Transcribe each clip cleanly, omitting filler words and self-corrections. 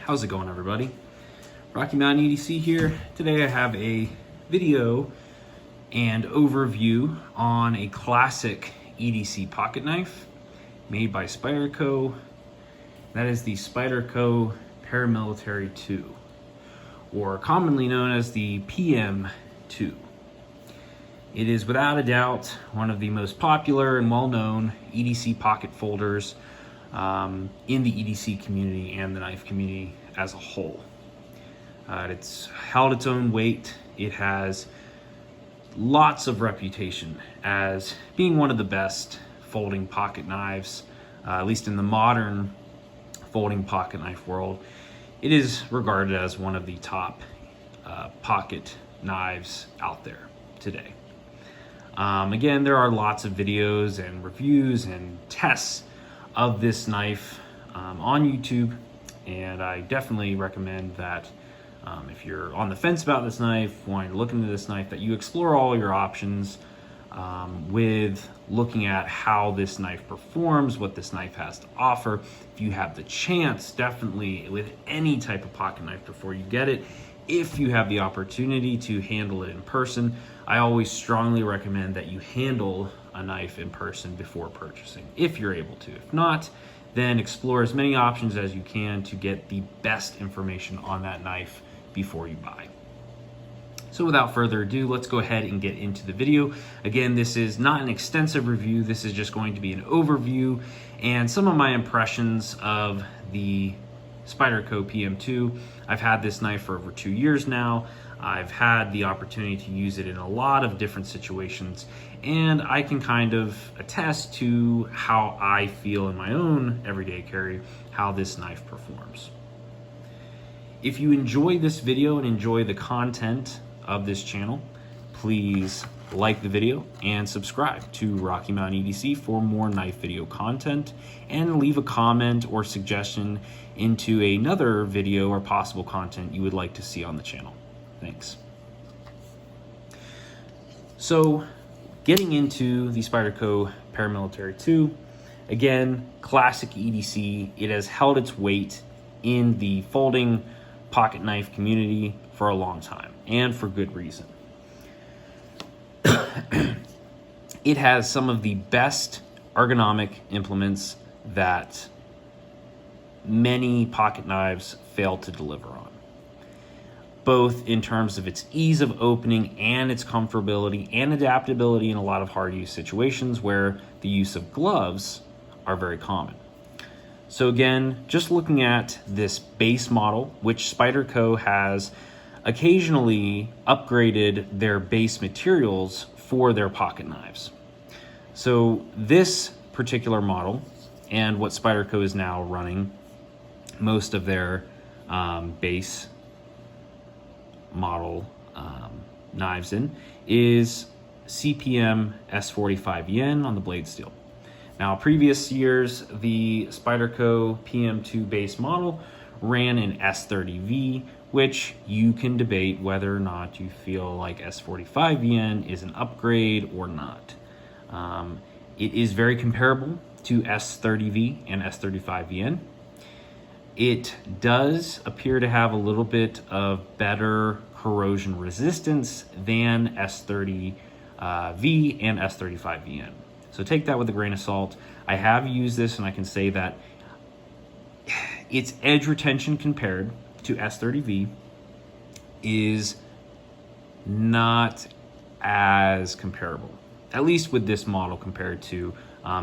How's it going, everybody? Rocky Mountain EDC here. Today I have a video and overview on a classic EDC pocket knife made by Spyderco. That is the Spyderco Paramilitary 2, or commonly known as the PM2. It is without a doubt one of the most popular and well-known EDC pocket folders in the EDC community and the knife community as a whole. It's held its own weight. It has lots of reputation as being one of the best folding pocket knives, at least in the modern folding pocket knife world. It is regarded as one of the top pocket knives out there today. Again, there are lots of videos and reviews and tests of this knife on YouTube, and I definitely recommend that if you're on the fence about this knife, wanting to look into this knife, that you explore all your options with looking at how this knife performs, what this knife has to offer. If you have the chance, definitely with any type of pocket knife before you get it, if you have the opportunity to handle it in person, I always strongly recommend that you handle a knife in person before purchasing, if you're able to. If not, then explore as many options as you can to get the best information on that knife before you buy. So without further ado, let's go ahead and get into the video. Again, this is not an extensive review. This is just going to be an overview and some of my impressions of the Spyderco PM2. I've had this knife for over 2 years now. I've had the opportunity to use it in a lot of different situations, and I can kind of attest to how I feel in my own everyday carry, how this knife performs. If you enjoy this video and enjoy the content of this channel, please like the video and subscribe to Rocky Mountain EDC for more knife video content, and leave a comment or suggestion into another video or possible content you would like to see on the channel. Thanks. So, getting into the Spyderco Paramilitary 2, again, classic EDC. It has held its weight in the folding pocket knife community for a long time, and for good reason. It has some of the best ergonomic implements that many pocket knives fail to deliver on, both in terms of its ease of opening and its comfortability and adaptability in a lot of hard use situations where the use of gloves are very common. So again, just looking at this base model, which Spyderco has occasionally upgraded their base materials for their pocket knives. So this particular model, and what Spyderco is now running most of their base model knives in, is CPM S45 on the blade steel. Now, previous years, the Spyderco PM2 base model ran in S30V, which you can debate whether or not you feel like S45 is an upgrade or not. It is very comparable to S30V and S35 It does appear to have a little bit of better corrosion resistance than S30V and S35 So take that with a grain of salt. I have used this, and I can say that its edge retention compared to S30V is not as comparable, at least with this model compared to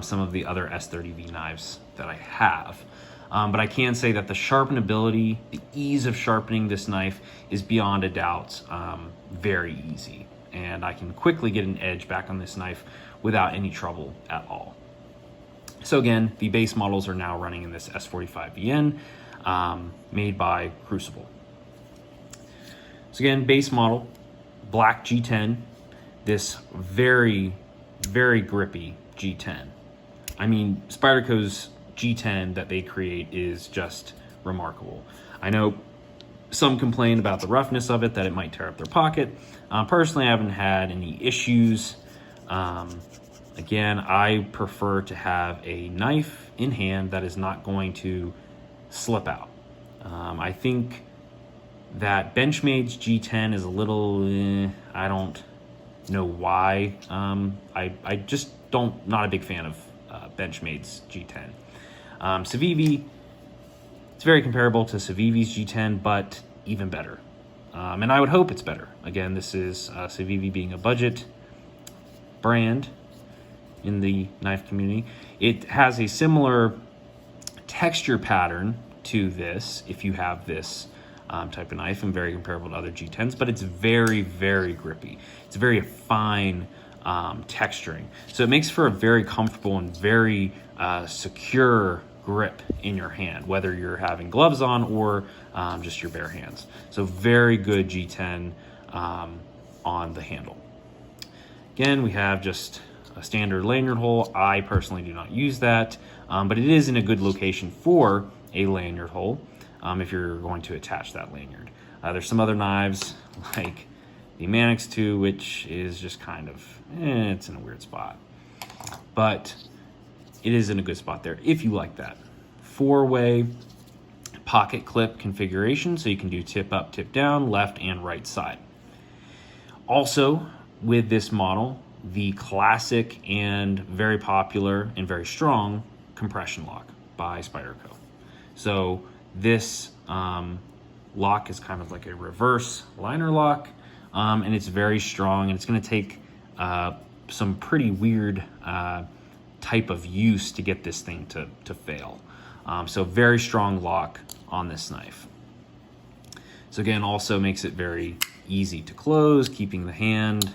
some of the other S30V knives that I have. But I can say that the sharpenability, the ease of sharpening this knife is beyond a doubt very easy. And I can quickly get an edge back on this knife without any trouble at all. So again, the base models are now running in this S45 made by Crucible. So again, base model, black G10, this very, very grippy G10. I mean, Spyderco's G10 that they create is just remarkable. I know some complain about the roughness of it, that it might tear up their pocket. Personally, I haven't had any issues. Again, I prefer to have a knife in hand that is not going to slip out. I think that Benchmade's G10 is a little, I don't know why. I just not a big fan of Benchmade's G10. Civivi, it's very comparable to Civivi's G10, but even better. And I would hope it's better. Again, this is Civivi being a budget brand in the knife community. It has a similar texture pattern to this if you have this type of knife, and very comparable to other G10s, but it's very, very grippy. It's very fine texturing. So it makes for a very comfortable and very secure grip in your hand, whether you're having gloves on or just your bare hands. So very good G10 on the handle. Again, we have just a standard lanyard hole. I personally do not use that, but it is in a good location for a lanyard hole if you're going to attach that lanyard. There's some other knives like the Manix 2, which is just kind of, it's in a weird spot. But it is in a good spot there if you like that. 4-way pocket clip configuration, so you can do tip up, tip down, left and right side. Also, with this model, the classic and very popular and very strong compression lock by Spyderco. So this lock is kind of like a reverse liner lock, and it's very strong, and it's going to take some pretty weird type of use to get this thing to fail. So very strong lock on this knife. So again, also makes it very easy to close, keeping the hand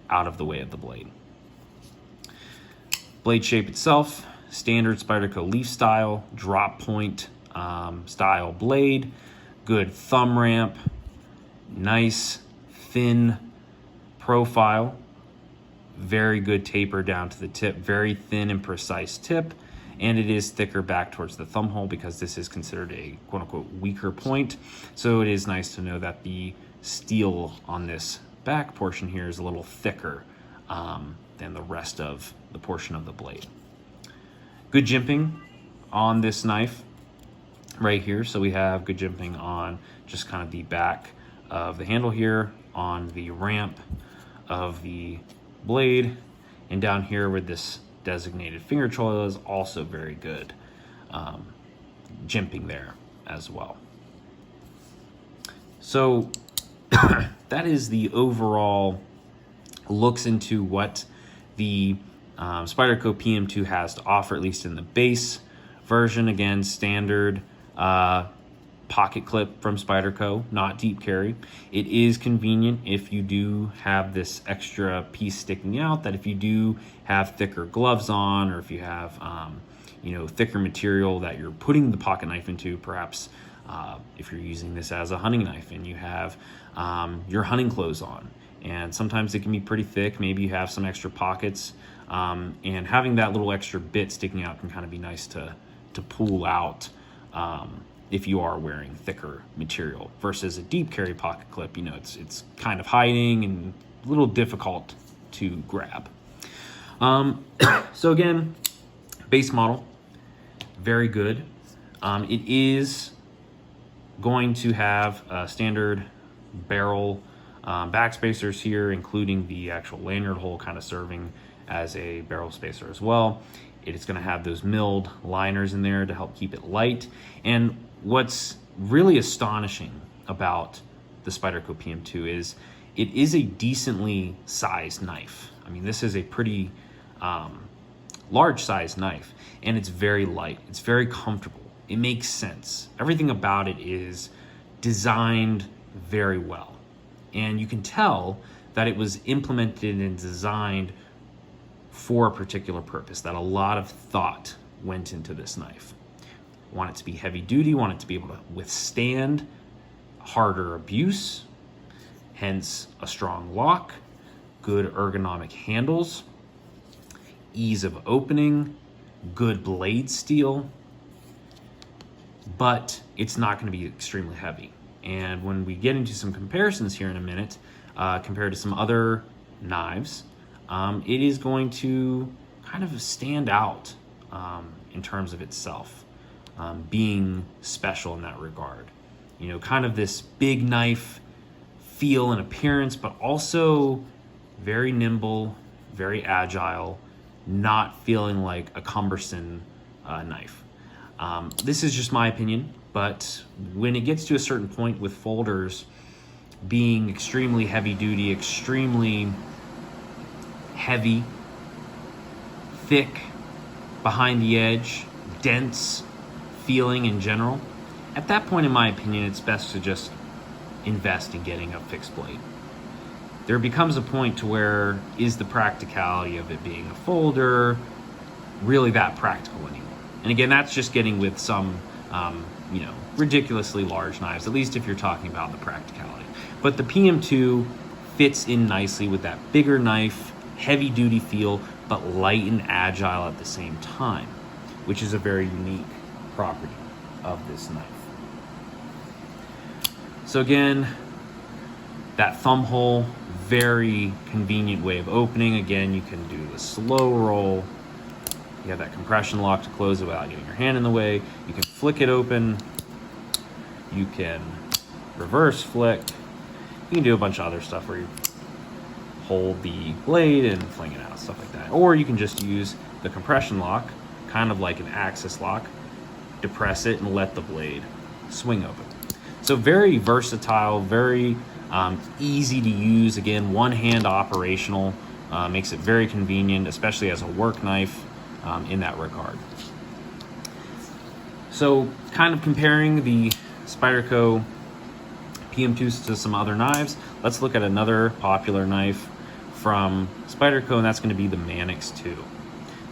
out of the way of the blade. Blade shape itself, standard Spyderco leaf style, drop point style blade, good thumb ramp, nice thin profile, very good taper down to the tip, very thin and precise tip, and it is thicker back towards the thumb hole because this is considered a quote-unquote weaker point. So it is nice to know that the steel on this back portion here is a little thicker than the rest of the portion of the blade. Good jimping on this knife right here. So we have good jimping on just kind of the back of the handle here, on the ramp of the blade, and down here where this designated finger choil is also very good jimping there as well. So that is the overall looks into what the Spyderco PM2 has to offer, at least in the base version. Again, standard pocket clip from Spyderco, not deep carry. It is convenient if you do have this extra piece sticking out, that if you do have thicker gloves on, or if you have thicker material that you're putting the pocket knife into, perhaps if you're using this as a hunting knife and you have your hunting clothes on, and sometimes it can be pretty thick, maybe you have some extra pockets, and having that little extra bit sticking out can kind of be nice to pull out if you are wearing thicker material, versus a deep carry pocket clip. It's kind of hiding and a little difficult to grab. So again, base model, very good. It is going to have standard barrel back spacers here, including the actual lanyard hole kind of serving as a barrel spacer as well. It is going to have those milled liners in there to help keep it light. And what's really astonishing about the Spyderco PM2 is it is a decently sized knife. I mean, this is a pretty large sized knife, and it's very light. It's very comfortable. It makes sense. Everything about it is designed very well. And you can tell that it was implemented and designed for a particular purpose, that a lot of thought went into this knife. Want it to be heavy duty, want it to be able to withstand harder abuse, hence a strong lock, good ergonomic handles, ease of opening, good blade steel, but it's not going to be extremely heavy. And when we get into some comparisons here in a minute, compared to some other knives, it is going to kind of stand out in terms of itself, being special in that regard. You know, kind of this big knife feel and appearance, but also very nimble, very agile, not feeling like a cumbersome knife. This is just my opinion, but when it gets to a certain point with folders being extremely heavy duty, extremely heavy, thick behind the edge, dense feeling in general, at that point, in my opinion, it's best to just invest in getting a fixed blade. There becomes a point to where is the practicality of it being a folder really that practical anymore? And again, that's just getting with some, you know, ridiculously large knives, at least if you're talking about the practicality. But the PM2 fits in nicely with that bigger knife, heavy duty feel, but light and agile at the same time, which is a very unique property of this knife. So again, that thumb hole, very convenient way of opening. Again, you can do the slow roll. You have that compression lock to close it without getting your hand in the way. You can flick it open. You can reverse flick. You can do a bunch of other stuff where you hold the blade and fling it out, stuff like that. Or you can just use the compression lock, kind of like an axis lock, depress it and let the blade swing open. So very versatile, very easy to use. Again, one hand operational, makes it very convenient, especially as a work knife in that regard. So kind of comparing the Spyderco PM2s to some other knives, let's look at another popular knife from Spyderco, and that's going to be the Mannix 2.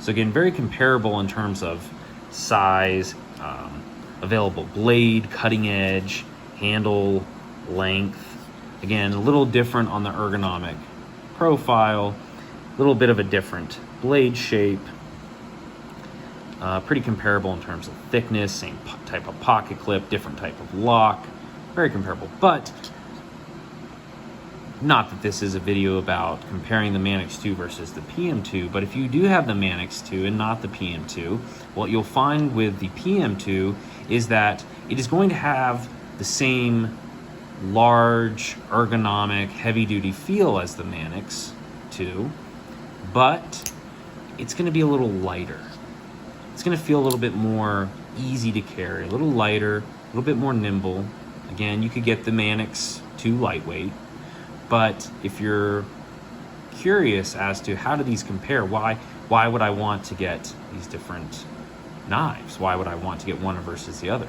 So again, very comparable in terms of size, available blade, cutting edge, handle length. Again, a little different on the ergonomic profile, a little bit of a different blade shape. Pretty comparable in terms of thickness, same type of pocket clip, different type of lock, very comparable. But not that this is a video about comparing the Mannix 2 versus the PM2, but if you do have the Mannix 2 and not the PM2, what you'll find with the PM2 is that it is going to have the same large, ergonomic, heavy-duty feel as the Mannix 2, but it's going to be a little lighter. It's going to feel a little bit more easy to carry, a little lighter, a little bit more nimble. Again, you could get the Mannix 2 lightweight, but if you're curious as to how do these compare, why would I want to get these different knives? Why would I want to get one versus the other?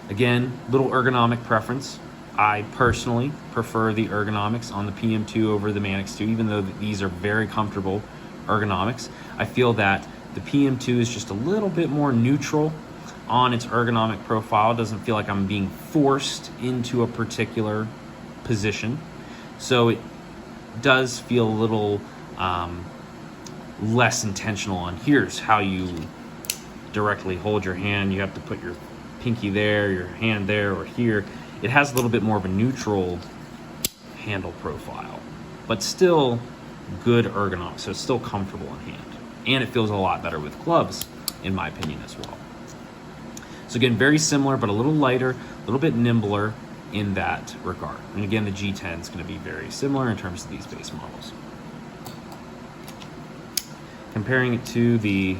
Again, little ergonomic preference. I personally prefer the ergonomics on the PM2 over the Mannix 2, even though these are very comfortable ergonomics. I feel that the PM2 is just a little bit more neutral on its ergonomic profile. It doesn't feel like I'm being forced into a particular position. So it does feel a little less intentional on here's how you directly hold your hand. You have to put your pinky there, your hand there, or here. It has a little bit more of a neutral handle profile, but still good ergonomics. So it's still comfortable in hand. And it feels a lot better with gloves, in my opinion, as well. So again, very similar, but a little lighter, a little bit nimbler in that regard. And again, the G10 is going to be very similar in terms of these base models. Comparing it to the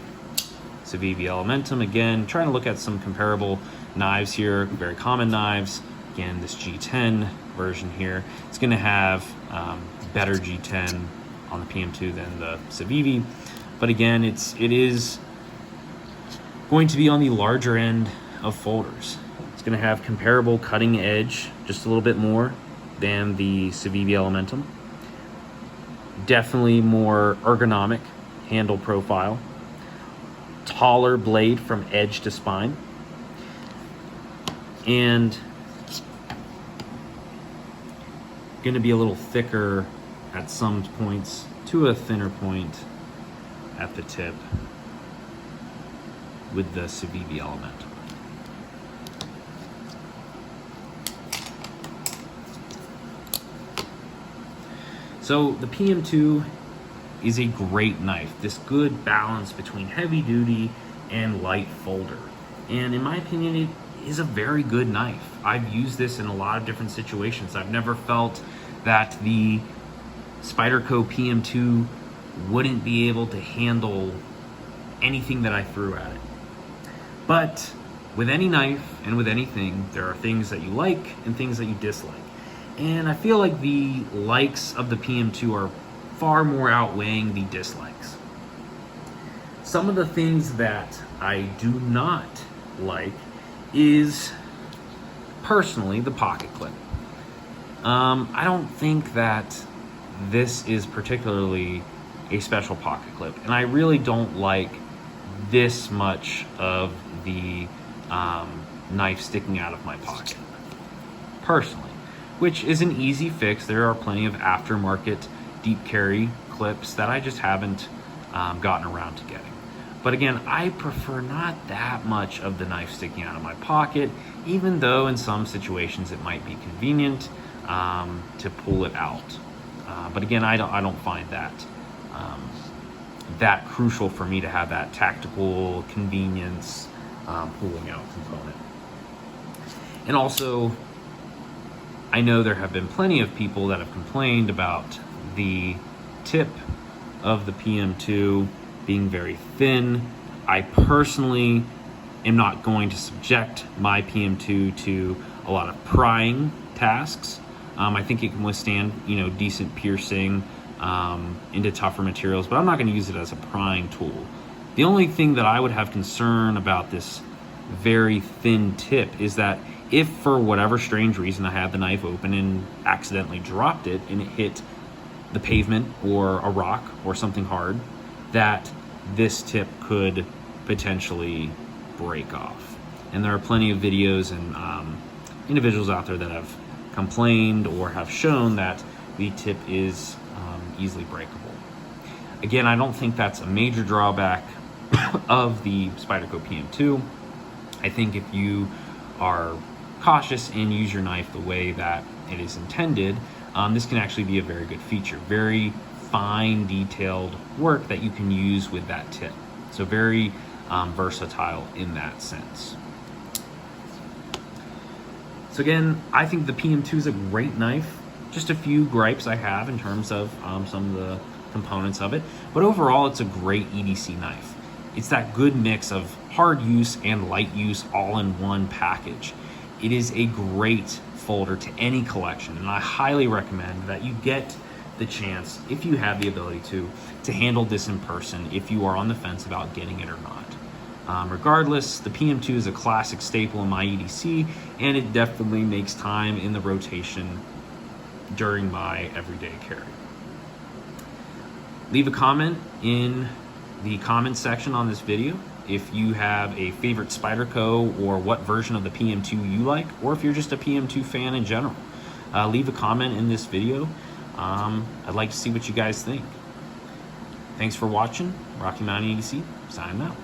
Civivi Elementum, again, trying to look at some comparable knives here, very common knives. Again, this G10 version here, it's going to have better G10 on the PM2 than the Civivi. But again, it is going to be on the larger end of folders. It's going to have comparable cutting edge, just a little bit more than the Civivi Elementum. Definitely more ergonomic handle profile. Taller blade from edge to spine. And going to be a little thicker at some points to a thinner point at the tip with the Civivi Elementum. So the PM2 is a great knife. This good balance between heavy duty and light folder. And in my opinion, it is a very good knife. I've used this in a lot of different situations. I've never felt that the Spyderco PM2 wouldn't be able to handle anything that I threw at it. But with any knife and with anything, there are things that you like and things that you dislike. And I feel like the likes of the PM2 are far more outweighing the dislikes. Some of the things that I do not like is, personally, the pocket clip. I don't think that this is particularly a special pocket clip, and I really don't like this much of the knife sticking out of my pocket, personally, which is an easy fix. There are plenty of aftermarket deep carry clips that I just haven't gotten around to getting. But again, I prefer not that much of the knife sticking out of my pocket, even though in some situations it might be convenient to pull it out. But again, I don't find that that crucial for me to have that tactical convenience pulling out component. And also, I know there have been plenty of people that have complained about the tip of the PM2 being very thin. I personally am not going to subject my PM2 to a lot of prying tasks. I think it can withstand, decent piercing into tougher materials, but I'm not going to use it as a prying tool. The only thing that I would have concern about this very thin tip is that if for whatever strange reason I had the knife open and accidentally dropped it and it hit the pavement or a rock or something hard, that this tip could potentially break off. And there are plenty of videos and individuals out there that have complained or have shown that the tip is easily breakable. Again, I don't think that's a major drawback of the Spyderco PM2. I think if you are cautious and use your knife the way that it is intended, this can actually be a very good feature. Very fine, detailed work that you can use with that tip. So very versatile in that sense. So again, I think the PM2 is a great knife. Just a few gripes I have in terms of some of the components of it, but overall it's a great EDC knife. It's that good mix of hard use and light use all in one package. It is a great folder to any collection, and I highly recommend that you get the chance, if you have the ability to handle this in person if you are on the fence about getting it or not. Regardless, the PM2 is a classic staple in my EDC, and it definitely makes time in the rotation during my everyday carry. Leave a comment in the comment section on this video if you have a favorite Spyderco or what version of the PM2 you like, or if you're just a PM2 fan in general. Leave a comment in this video. I'd like to see what you guys think. Thanks for watching. Rocky Mountain EDC, signing out.